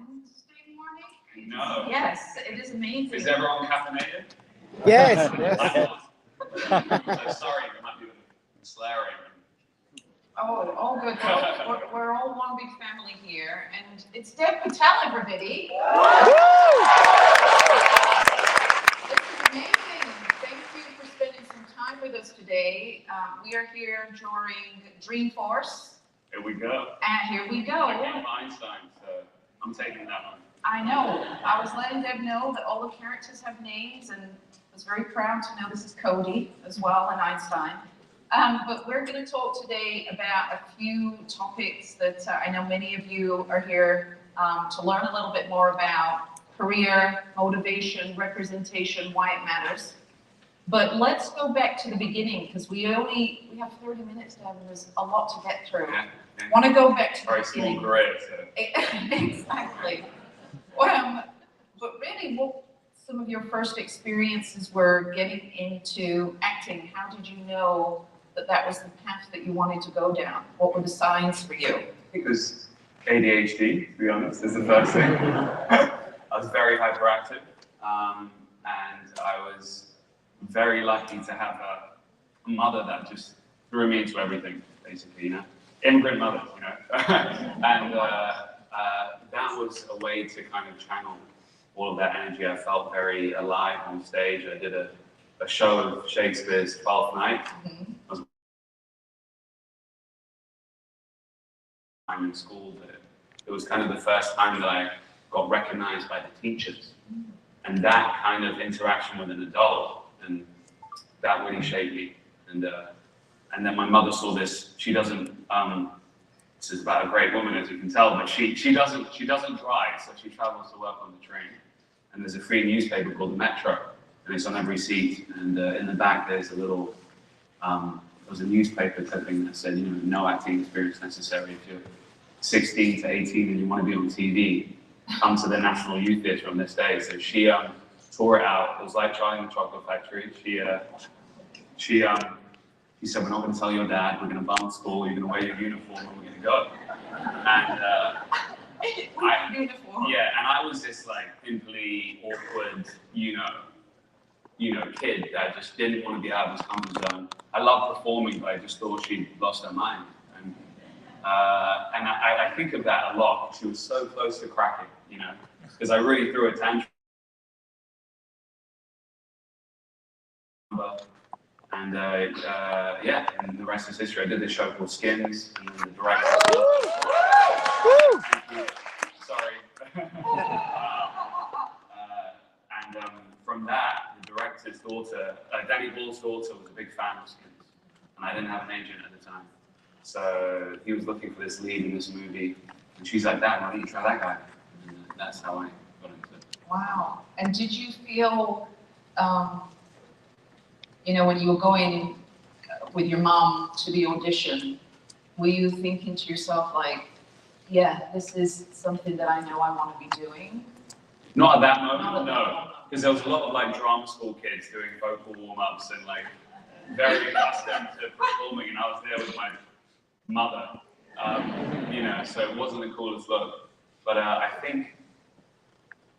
Wednesday morning? No. Yes, it is amazing. Is everyone caffeinated? Yes. So sorry, there might be swearing. Oh, all good. We're all one big family here, and it's Deb Patel, everybody. This is amazing. Thank you for spending some time with us today. We are here during Dreamforce. Here we go. And here we go. Again, Einstein, so I'm taking that one. I know. I was letting Deb know that all the characters have names, and I was very proud to know this is Cody as well, and Einstein. But we're going to talk today about a few topics that I know many of you are here to learn a little bit more about: career, motivation, representation, why it matters. But let's go back to the beginning, because we have 30 minutes, Deb, and there's a lot to get through. Yeah. Want to go back to Very the beginning. small career, so. Exactly. But really, what some of your first experiences were getting into acting? How did you know that that was the path that you wanted to go down? What were the signs for you? I think it was ADHD, to be honest, is the first thing. I was very hyperactive, and I was very lucky to have a mother that just threw me into everything, basically, you know. Immigrant mother, you know. And that was a way to kind of channel all of that energy. I felt very alive on stage. I did a show of Shakespeare's Twelfth Night. Mm-hmm. I was in school, but it was kind of the first time that I got recognized by the teachers. And that kind of interaction with an adult, and that really shaped me. And then my mother saw this. She doesn't. This is about a great woman, as you can tell, but she doesn't drive, so she travels to work on the train. And there's a free newspaper called the Metro, and it's on every seat. And in the back, there's a little. There was a newspaper clipping that said, you know, no acting experience necessary. If you're 16 to 18 and you want to be on TV, come to the National Youth Theatre on this day. So she tore it out. It was like Charlie in the Chocolate Factory. She said, we're not going to tell your dad, we're going to bunk school, you're going to wear your uniform, and we're going to go. And I was this like pimply, awkward, you know, kid that just didn't want to be out of his comfort zone. I loved performing, but I just thought she'd lost her mind. And I think of that a lot. She was so close to cracking, you know, because I really threw a tantrum. And and the rest is history. I did this show called Skins, and then the director. Sorry. From that, the director's daughter, Danny Ball's daughter, was a big fan of Skins, and I didn't have an agent at the time, so he was looking for this lead in this movie, and she's like, "Dad, why don't you try that guy?" And that's how I got into it. Wow. And did you feel? You know, when you were going with your mom to the audition, were you thinking to yourself like, yeah, this is something that I know I want to be doing? Not at that moment, no. Because there was a lot of like drama school kids doing vocal warm-ups and like very accustomed to performing, and I was there with my mother, you know, so it wasn't the coolest look. But I think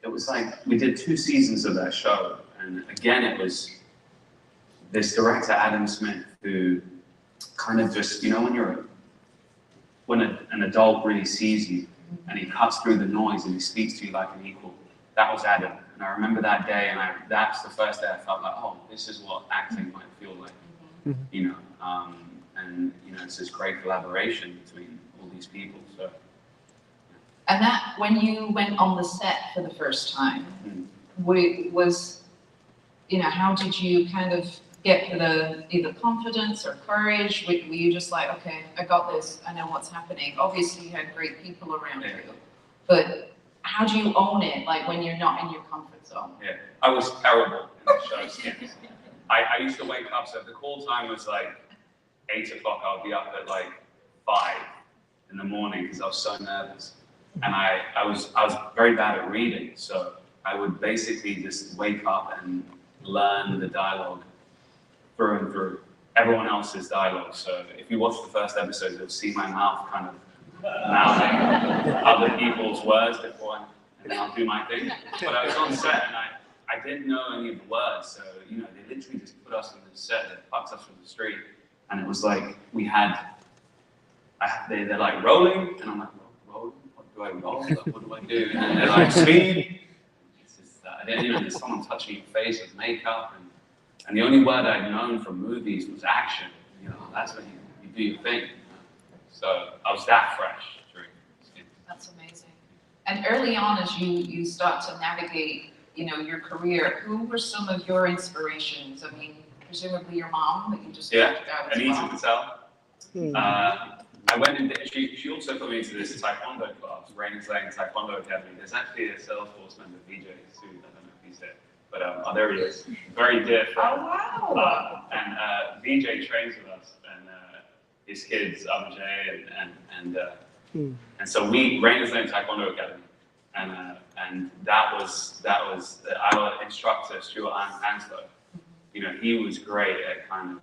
it was like, we did 2 seasons of that show, and again, it was this director, Adam Smith, who kind of just, you know, when an adult really sees you and he cuts through the noise and he speaks to you like an equal, that was Adam. And I remember that day, and that's the first day I felt like, oh, this is what acting might feel like, you know, and, you know, it's this great collaboration between all these people, so. And that, when you went on the set for the first time, was, you know, how did you kind of get the either confidence or courage? Were you just like, okay, I got this, I know what's happening? Obviously, you had great people around you, but how do you own it, like when you're not in your comfort zone? Yeah, I was terrible in the show Skins. I used to wake up, so if the call time was like 8 o'clock, I would be up at like 5 in the morning because I was so nervous. And I was very bad at reading, so I would basically just wake up and learn the dialogue through and through, everyone else's dialogue. So if you watch the first episode, you'll see my mouth kind of mouthing other people's words before and then I'll do my thing. But I was on set and I didn't know any of the words, so they literally just put us on the set, they plucked us from the street, and it was like they're like rolling, and I'm like, rolling? What do I roll? Like, what do I do? And then they're like, speed. It's just, there's someone touching your face with makeup, and the only word I'd known from movies was action. That's when you do your thing. So I was that fresh during this. That's amazing. And early on, as you start to navigate, your career, who were some of your inspirations? I mean, presumably your mom that you just talked about as well. Patel. I went into, she also put me into this Taekwondo class, Rain's Lane Taekwondo Academy. There's actually a Salesforce member, VJ, too. I don't know if he's there. But there he is. Very dear friend. Oh, wow. And VJ trains with us, and his kids, Jay, and so Rain's Lane Taekwondo Academy. And that was our instructor, Stuart Anslow. He was great at kind of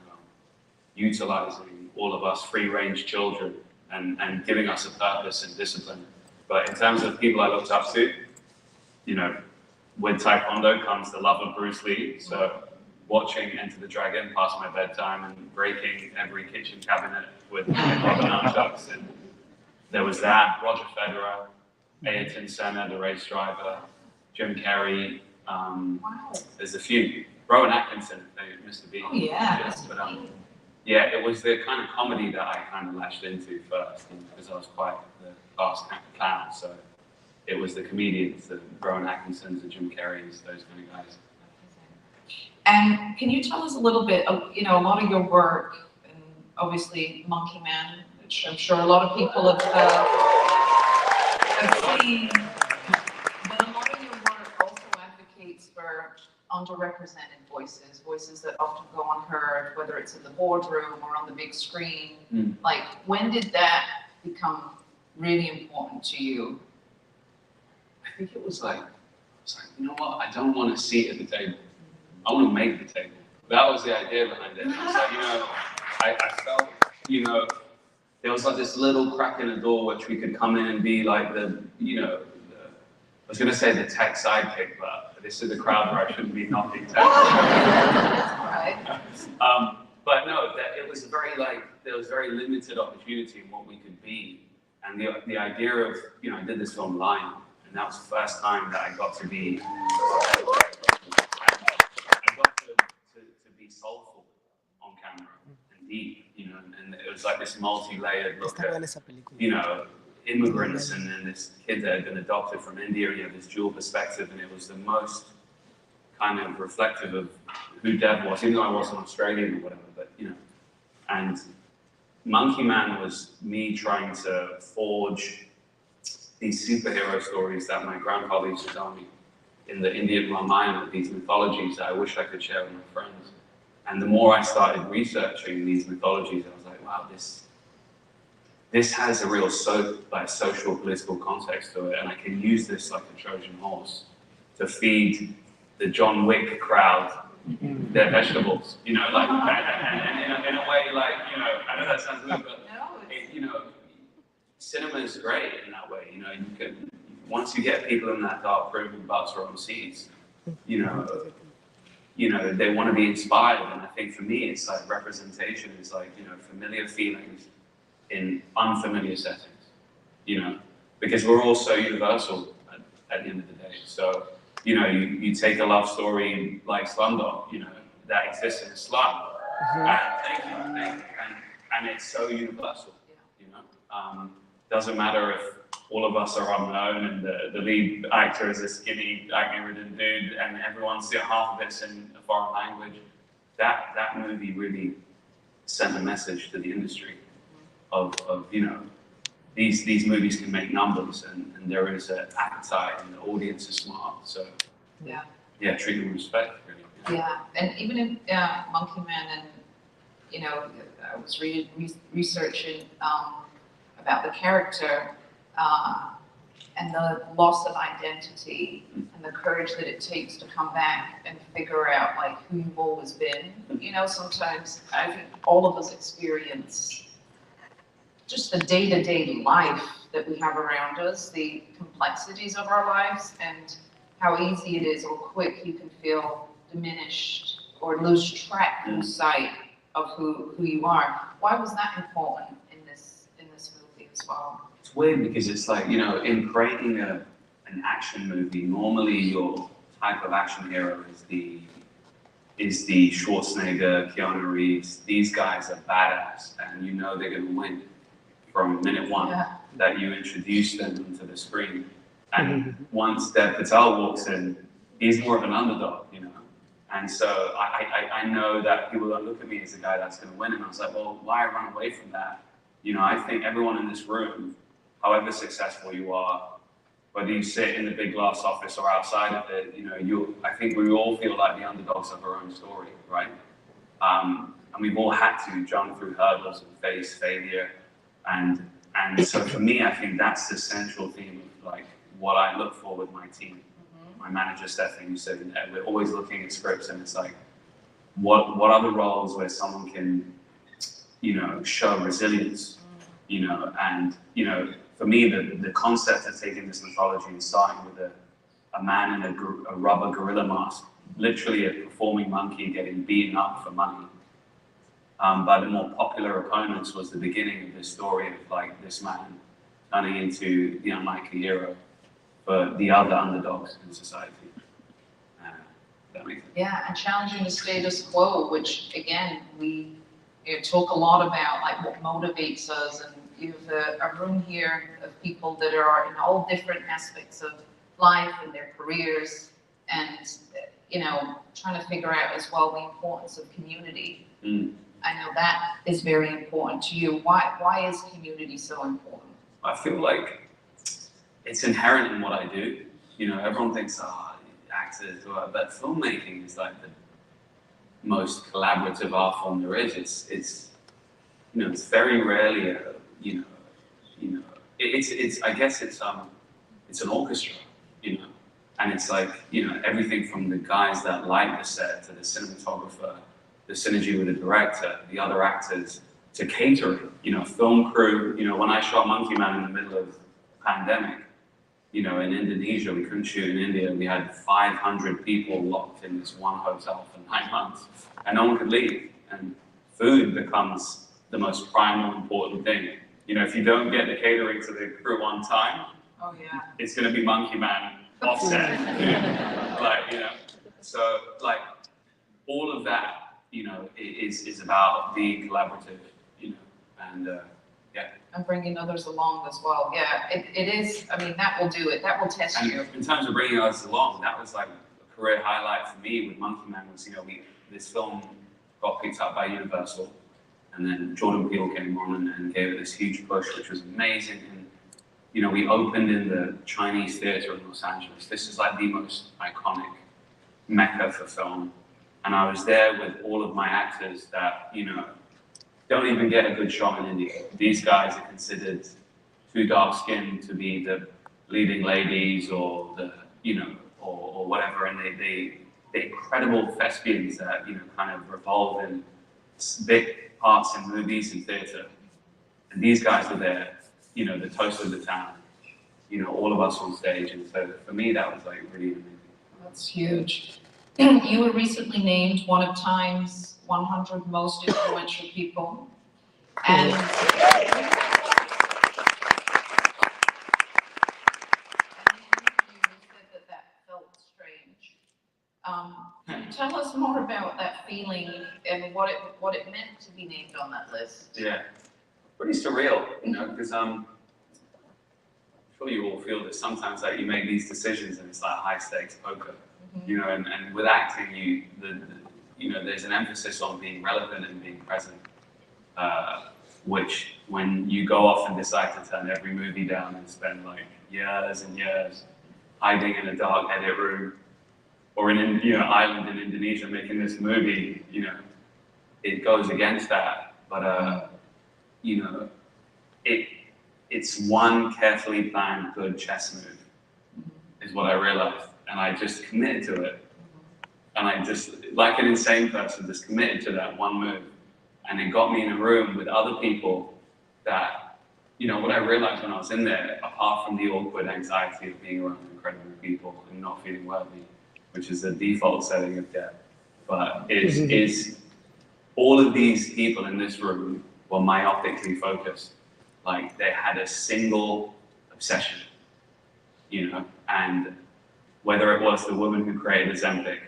utilizing all of us free-range children and giving us a purpose and discipline. But in terms of people I looked up to, with Taekwondo comes the love of Bruce Lee. So watching Enter the Dragon past my bedtime and breaking every kitchen cabinet with rubber nunchucks. And there was that, Roger Federer, Ayrton Senna, the race driver, Jim Carrey. There's a few. Rowan Atkinson, Mr. Bean. Oh, yeah. Yeah, it was the kind of comedy that I kind of latched into first, because I was quite the class clown. So it was the comedians, the Rowan Atkinsons, the Jim Carreys, those kind of guys. And can you tell us a little bit, a lot of your work, and obviously Monkey Man, which I'm sure a lot of people have seen, but a lot of your work also advocates for underrepresented voices that often go unheard, whether it's in the boardroom or on the big screen. Like, when did that become really important to you? I think it was like, you know what, I don't want a seat at the table. I want to make the table. That was the idea behind it. It's like, I felt, there was like this little crack in the door which we could come in and be like I was going to say the tech sidekick, but this is a crowd where I shouldn't be knocking tech. But no, it was there was very limited opportunity in what we could be. And the idea of, I did this film live, and that was the first time that I got to be, to be soulful on camera and deep, and it was like this multi-layered look at, immigrants and then this kid that had been adopted from India, and this dual perspective, and it was the most kind of reflective of who Dev was, even though I wasn't Australian or whatever, but and Monkey Man was me trying to forge these superhero stories that my grandfather used to tell me in the Indian Ramayana, these mythologies that I wish I could share with my friends. And the more I started researching these mythologies, I was like, wow, this has a real social, political context to it, and I can use this like a Trojan horse to feed the John Wick crowd their vegetables, and in a way, I know that sounds weird, but cinema is great in that way. You can, once you get people in that dark room with butter on seats, they want to be inspired, and I think for me, it's like representation is like familiar feelings in unfamiliar settings, because we're all so universal at the end of the day. So, you take a love story like Slumdog, that exists in a slum, and it's so universal, Doesn't matter if all of us are unknown and the lead actor is a skinny, acne-ridden dude, and everyone's half of it's in a foreign language. That movie really sent a message to the industry of these movies can make numbers, and there is an appetite, and the audience is smart. So treat them with respect, really. Yeah, and even in Monkey Man, and I was researching about the character and the loss of identity and the courage that it takes to come back and figure out who you've always been. Sometimes I think all of us experience just the day-to-day life that we have around us, the complexities of our lives, and how easy it is or quick you can feel diminished or lose track, lose sight of who you are. Why was that important in this movie as well? It's weird because it's like, you know, in creating an action movie, normally your type of action hero is the Schwarzenegger, Keanu Reeves. These guys are badass, and you know they're going to win from minute one that you introduce them into the screen. And once Dev Patel walks in, he's more of an underdog, you know. And so I know that people don't look at me as the guy that's going to win. And I was like, well, why run away from that? You know, I think everyone in this room, however successful you are, whether you sit in the big glass office or outside of it, you know, I think we all feel like the underdogs of our own story, right? And we've all had to jump through hurdles and face failure. And so for me, I think that's the central theme of like what I look for with my team. My manager, Stephanie, who's sitting there, we're always looking at scripts and it's like, what are the roles where someone can, you know, show resilience, you know, and, you know, for me, the concept of taking this mythology and starting with a man in a rubber gorilla mask, literally a performing monkey getting beaten up for money by the more popular opponents was the beginning of this story of like this man turning into the unlikely hero for the other underdogs in society. That makes sense. Yeah, and challenging the status quo, which again, we talk a lot about, like what motivates us, and you have a room here of people that are in all different aspects of life and their careers, and you know, trying to figure out as well the importance of community. I know that is very important to you. Why is community so important? I feel like it's inherent in what I do. You know, everyone thinks, actors, but filmmaking is like the most collaborative art form there is. It's you know, it's very rarely it's I guess it's an orchestra, you know, and it's like, you know, everything from the guys that light the set to the cinematographer, the synergy with the director, the other actors, to catering, you know, film crew. You know, when I shot Monkey Man in the middle of the pandemic, you know, in Indonesia, we couldn't shoot in India. We had 500 people locked in this one hotel for 9 months, and no one could leave. And food becomes the most primal, important thing. You know, if you don't get the catering to the crew on time, it's going to be Monkey Man offset. Like, you know, so like all of that, you know, is about being collaborative, you know, and and bringing others along as well. Yeah, it is. I mean, that will do it. That will test you. In terms of bringing others along, that was like a career highlight for me with Monkey Man. Was, you know, this film got picked up by Universal, and then Jordan Peele came on and gave it this huge push, which was amazing. And you know, we opened in the Chinese theater in Los Angeles. This is like the most iconic mecca for film, and I was there with all of my actors that, you know, don't even get a good shot in India. These guys are considered too dark-skinned to be the leading ladies or the, you know, or whatever, and they're incredible thespians that, you know, kind of revolve in big parts in movies and theater. And these guys were there, you know, the toast of the town, you know, all of us on stage. And so for me, that was like really amazing. That's huge. You were recently named one of Time's 100 most influential people. And you said that felt strange. Tell us more about that feeling and what it meant to be named on that list. Yeah, pretty surreal, you know, because I'm sure you all feel that sometimes like you make these decisions and it's like high stakes poker, you know, and with acting, you know, there's an emphasis on being relevant and being present, which when you go off and decide to turn every movie down and spend like years and years hiding in a dark edit room or in, you know, island in Indonesia making this movie, you know, it goes against that. But, you know, it's one carefully planned good chess move is what I realized. And I just committed to it. And I just, like an insane person, just committed to that one move. And it got me in a room with other people that what I realized when I was in there, apart from the awkward anxiety of being around incredible people and not feeling worthy, which is the default setting of death, but is all of these people in this room were myopically focused. Like they had a single obsession, and whether it was the woman who created Ozempic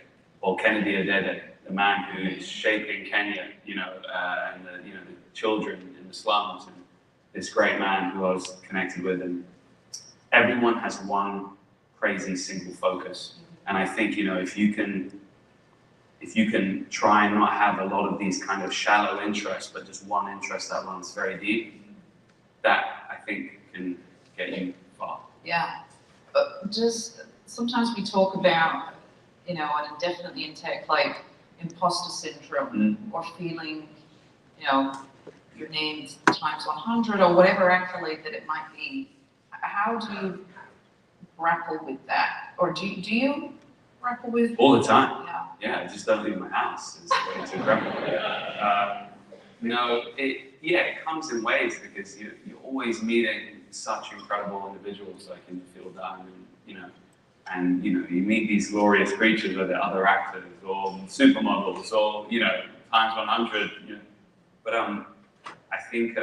or Kennedy Adede, the man who's shaping Kenya, and the children in the slums, and this great man who I was connected with, and everyone has one crazy single focus. And I think, if you can try and not have a lot of these kind of shallow interests, but just one interest that runs very deep, that I think can get you far. Yeah, but just sometimes we talk about, and definitely in tech, like imposter syndrome or feeling, your name's times 100 or whatever accolade that it might be. How do you grapple with that? Or do you grapple with? All the time. Yeah. I just don't leave my house. It's a way to grapple with it. It comes in waves because you're always meeting such incredible individuals like in the field that I'm in, and you meet these glorious creatures, whether they're other actors or supermodels or times 100. But I think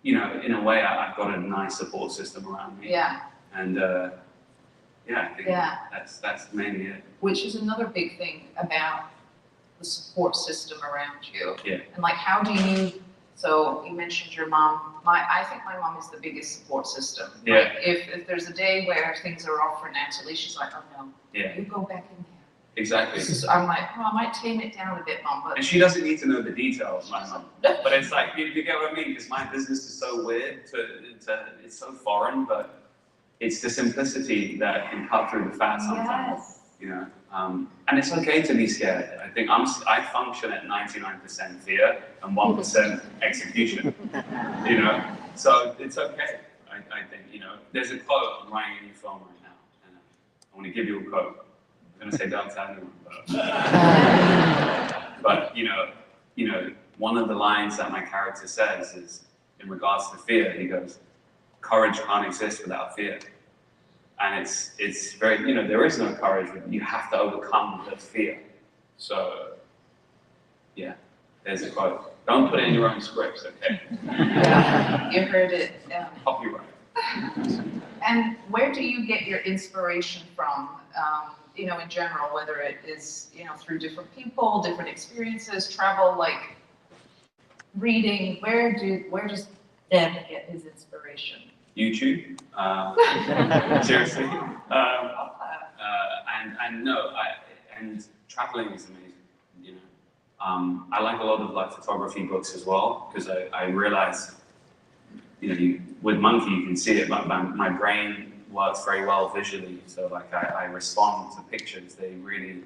in a way I've got a nice support system around me. Yeah. And I think that's mainly it. Which is another big thing about the support system around you. Yeah. And like, how do you? So you mentioned your mom. I think my mom is the biggest support system. Yeah. Like if there's a day where things are off for Natalie, she's like, oh no, you go back in there. Exactly. I'm like, I might tame it down a bit, Mom. But and she doesn't need to know the details, my mom. But it's like, you get what I mean? Because my business is so weird, it's so foreign, but it's the simplicity that can cut through the fat sometimes. Yes. And it's okay to be scared. I think I function at 99% fear and 1% execution. So it's okay. I think there's a quote I'm writing a new film right now, and I want to give you a quote. I'm gonna say don't tell anyone, but one of the lines that my character says is in regards to fear. He goes, "Courage can't exist without fear." And it's very, there is no courage. You have to overcome the fear. So, yeah, there's a quote. Don't put it in your own scripts, okay? Yeah, you heard it. Yeah. Copyright. And where do you get your inspiration from? In general, whether it is, through different people, different experiences, travel, like reading. Where does Deb get his inspiration? YouTube. Seriously. And traveling is amazing. I like a lot of photography books as well because I realize, with Monkey you can see it, but my brain works very well visually. So I respond to pictures. They really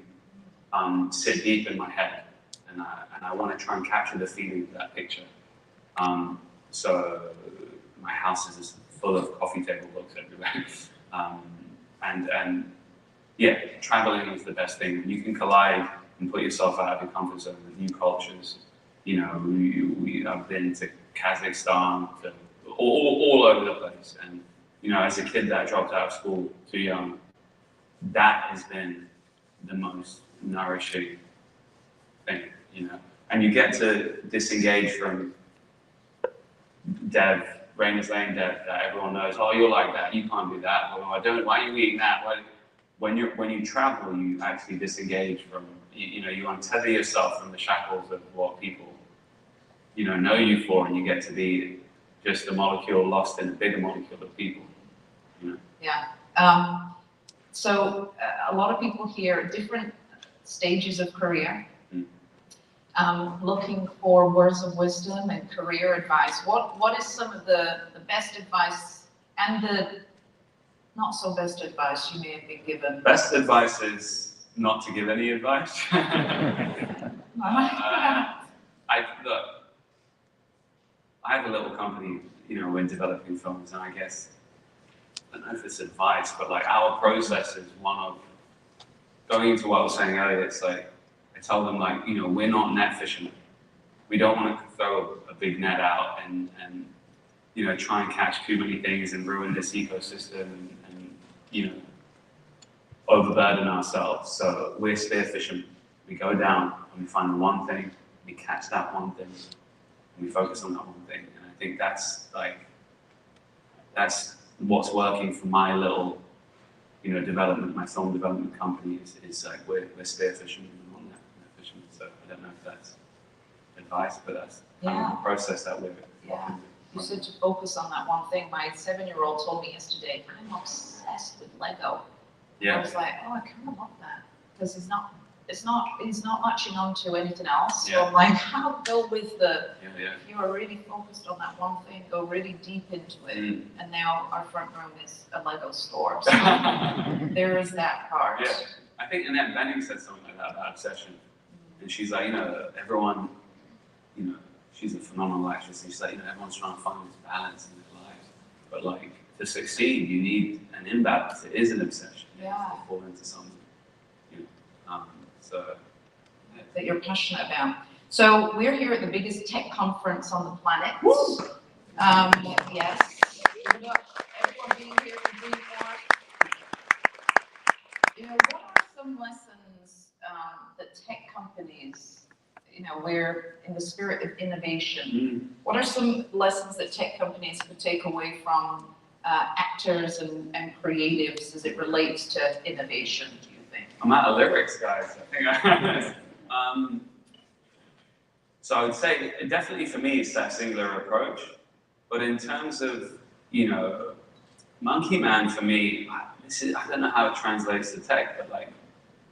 sit deep in my head, and I want to try and capture the feeling of that picture. So my house is just full of coffee table books everywhere. Traveling is the best thing. You can collide and put yourself out of your comfort zone with new cultures. I've been to Kazakhstan, to all over the place. And, as a kid that dropped out of school too young, that has been the most nourishing thing, And you get to disengage from Raina's Lane Dev, that everyone knows, oh, you're like that, you can't do that, well, I don't, why are you eating that? When you travel, you actually disengage from, you untether yourself from the shackles of what people, know you for, and you get to be just a molecule lost in a bigger molecule of people, Yeah. So a lot of people here at different stages of career, looking for words of wisdom and career advice. What is some of the best advice and the not so best advice you may have been given? Best advice is not to give any advice. I have a little company, when developing films, and I guess, I don't know if it's advice, but our process is one of going into what I was saying earlier. It's like, I tell them we're not net fishermen. We don't want to throw a big net out and you know, try and catch too many things and ruin this ecosystem and you know, overburden ourselves. So we're spearfishing. We go down and we find one thing, we catch that one thing, and we focus on that one thing. And I think that's what's working for my little, you know, development, my film development company is like we're spearfishing on that fishing. So I don't know if that's advice, but that's kind of the process that we're yeah. You said to focus on that one thing. My 7-year-old told me yesterday, I'm obsessed with Lego. Yeah. I was like, oh, I kind of love that because he's not latching on to anything else. So I'm like, how go with the, if you are really focused on that one thing, go really deep into it. And now our front room is a Lego store. So there is that part. Yeah. I think Annette Bening said something like that about obsession. And she's like, you know, everyone, you know, she's a phenomenal actress. And she's like, you know, everyone's trying to find this balance in their lives. But like, to succeed, you need an imbalance. It is an obsession. Yeah. To fall into something, you know. That you're passionate about. So we're here at the biggest tech conference on the planet. Yes. Everyone being here for Dreamforce. You know, what are some lessons that tech companies, you know, we're in the spirit of innovation. What are some lessons that tech companies could take away from actors and creatives as it relates to innovation, do you think? I'm out of lyrics, guys. I think so I would say, definitely for me, it's that singular approach. But in terms of, you know, Monkey Man for me, I don't know how it translates to tech, but like,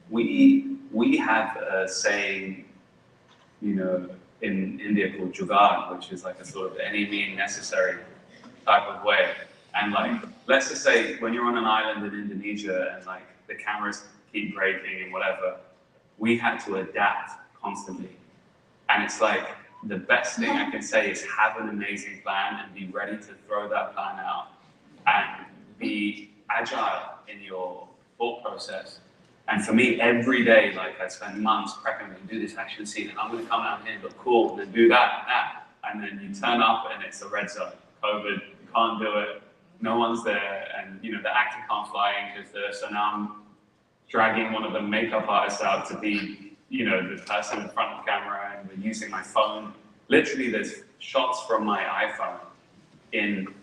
we have a saying, you know, in India called jugaad, which is like a sort of any means necessary type of way. And like, let's just say when you're on an island in Indonesia and like the cameras keep breaking and whatever, we had to adapt constantly. And it's like, the best thing I can say is have an amazing plan and be ready to throw that plan out and be agile in your thought process. And for me, every day, like I spend months prepping to do this action scene, and I'm going to come out here and look cool, and then do that and that. And then you turn up and it's a red zone. COVID, you can't do it. No one's there. And, you know, the actor can't fly in because so now I'm dragging one of the makeup artists out to be, you know, the person in front of the camera, and we're using my phone. Literally, there's shots from my iPhone in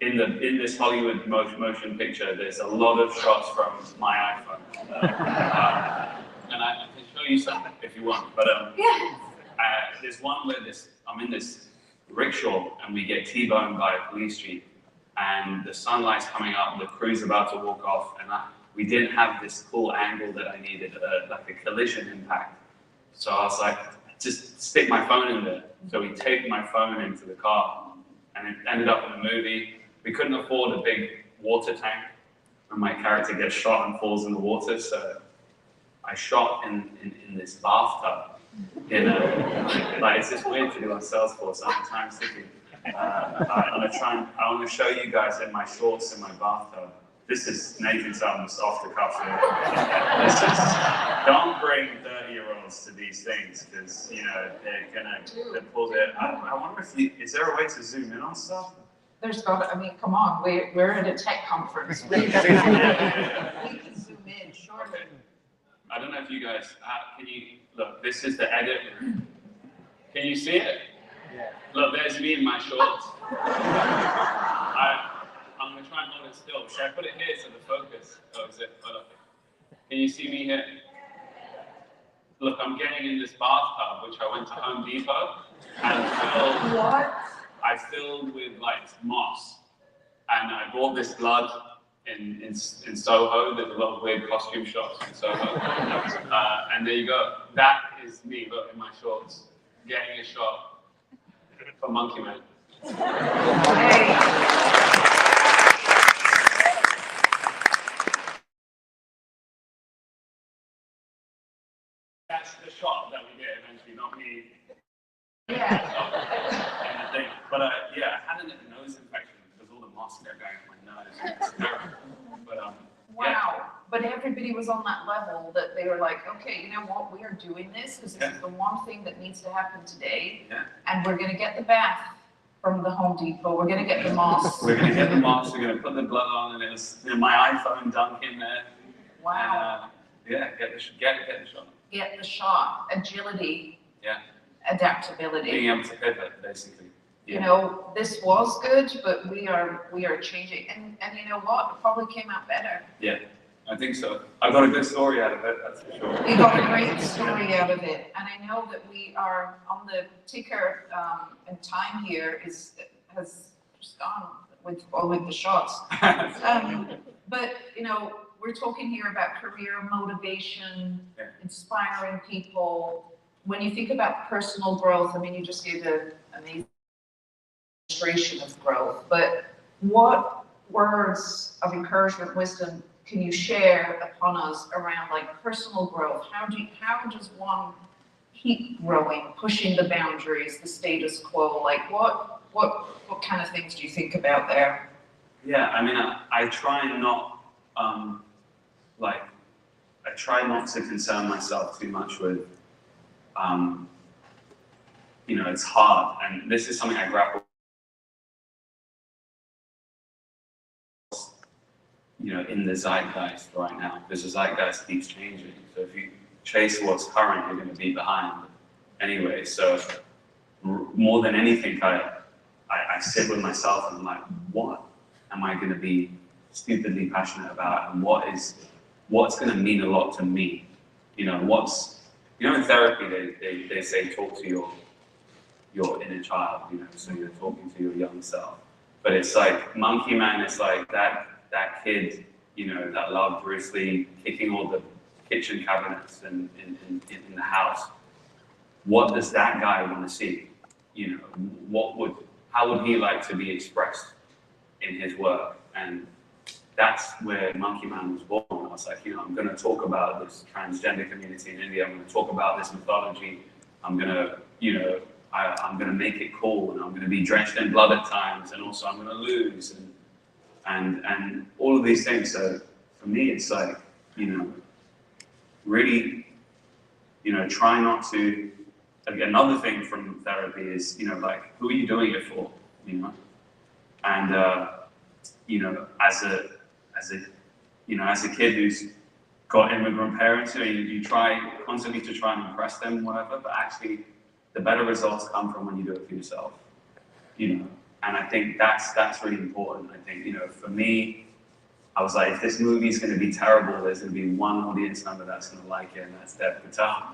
in this Hollywood motion picture. There's a lot of shots from my iPhone, and I can show you some if you want. But there's one where I'm in this rickshaw and we get T-boned by a police jeep, and the sunlight's coming up, the crew's about to walk off, and we didn't have this cool angle that I needed, like a collision impact. So I was like, just stick my phone in there. So we taped my phone into the car, and it ended up in the movie. We couldn't afford a big water tank when my character gets shot and falls in the water, so I shot in this bathtub. Like it's just weird to do on Salesforce. I'm time sticking. I want to show you guys in my shorts in my bathtub. This is Nathan Sutton's off the cuff here. Don't bring 30-year-olds to these things because you know they'll pull their. I wonder if is there a way to zoom in on stuff? There's got. I mean, come on, we're at a tech conference. We can zoom in, surely. Okay. I don't know if you guys can you look. This is the edit room. Can you see it? Yeah. Look, there's me in my shorts. I'm gonna try and hold it still. Should I put it here so the focus? Oh, is it? Oh, can you see me here? Look, I'm getting in this bathtub, which I went to Home Depot and filled. What? I filled with like moss, and I bought this blood in Soho. There's a lot of weird costume shops in Soho, and there you go. That is me. Look in my shorts, getting a shot for Monkey Man. That's the shot that we get eventually, not me. Yeah. But yeah, I had a nose infection because all the moss kept going in my nose. But wow. but everybody was on that level that they were like, okay, you know what, we are doing this because this is the one thing that needs to happen today. Yeah. And we're gonna get the bath from the Home Depot, we're gonna get the moss. We're gonna get the moss, we're gonna put the blood on, and it was my iPhone dunk in there. Wow. And, get the shot. Get the shot, agility. Yeah. Adaptability. Being able to pivot, basically. Yeah. You know, this was good, but we are changing, and you know what? It probably came out better. Yeah, I think so. I got a good story out of it, that's for sure. We got a great story out of it, and I know that we are on the ticker, and time here has just gone with the shots. But you know, we're talking here about career motivation, inspiring people. When you think about personal growth, I mean, you just gave an amazing illustration of growth, but what words of encouragement, wisdom can you share upon us around like personal growth? How does one keep growing, pushing the boundaries, the status quo? Like what kind of things do you think about there? Yeah, I mean, I try not, I try not to concern myself too much with, you know, it's hard, and this is something I grapple with, you know, in the zeitgeist right now, because the zeitgeist keeps changing. So if you chase what's current, you're going to be behind anyway. So more than anything, I sit with myself and I'm like, what am I going to be stupidly passionate about, and what's going to mean a lot to me? You know, in therapy they say talk to your inner child, you know, so you're talking to your young self. But it's like Monkey Man is like that kid, you know, that loved Bruce Lee kicking all the kitchen cabinets in the house. What does that guy want to see? You know, how would he like to be expressed in his work? And that's where Monkey Man was born. I was like, you know, I'm going to talk about this transgender community in India. I'm going to talk about this mythology. I'm going to, you know, I'm going to make it cool, and I'm going to be drenched in blood at times, and also I'm going to lose, and all of these things. So for me, it's like, you know, really, you know, try not to. Another thing from therapy is, you know, like, who are you doing it for? You know, and you know, as a kid who's got immigrant parents, you know, you try constantly to try and impress them, whatever, but actually the better results come from when you do it for yourself, you know. And I think that's really important. I think, you know, for me, I was like, if this movie is going to be terrible, there's going to be one audience member that's going to like it, and that's Dev Patel.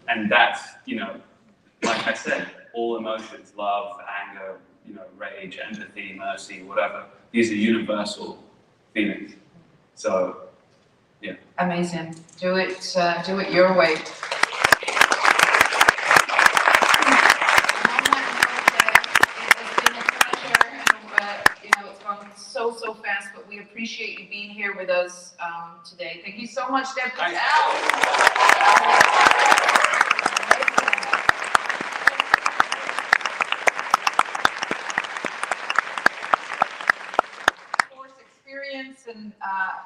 And that's, you know, like I said, all emotions, love, anger, you know, rage, empathy, mercy, whatever. These are universal feelings. So, yeah. Amazing. Do it your way. So fast, but we appreciate you being here with us today. Thank you so much, Dev Patel. Course experience, and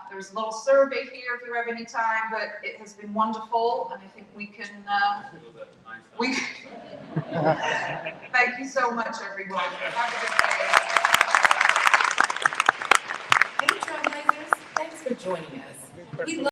there's a little survey here if you have any time, but it has been wonderful, and I think we can. Thank you so much, everyone. Have a good day. Hey, Trailblazers, thanks for joining us. We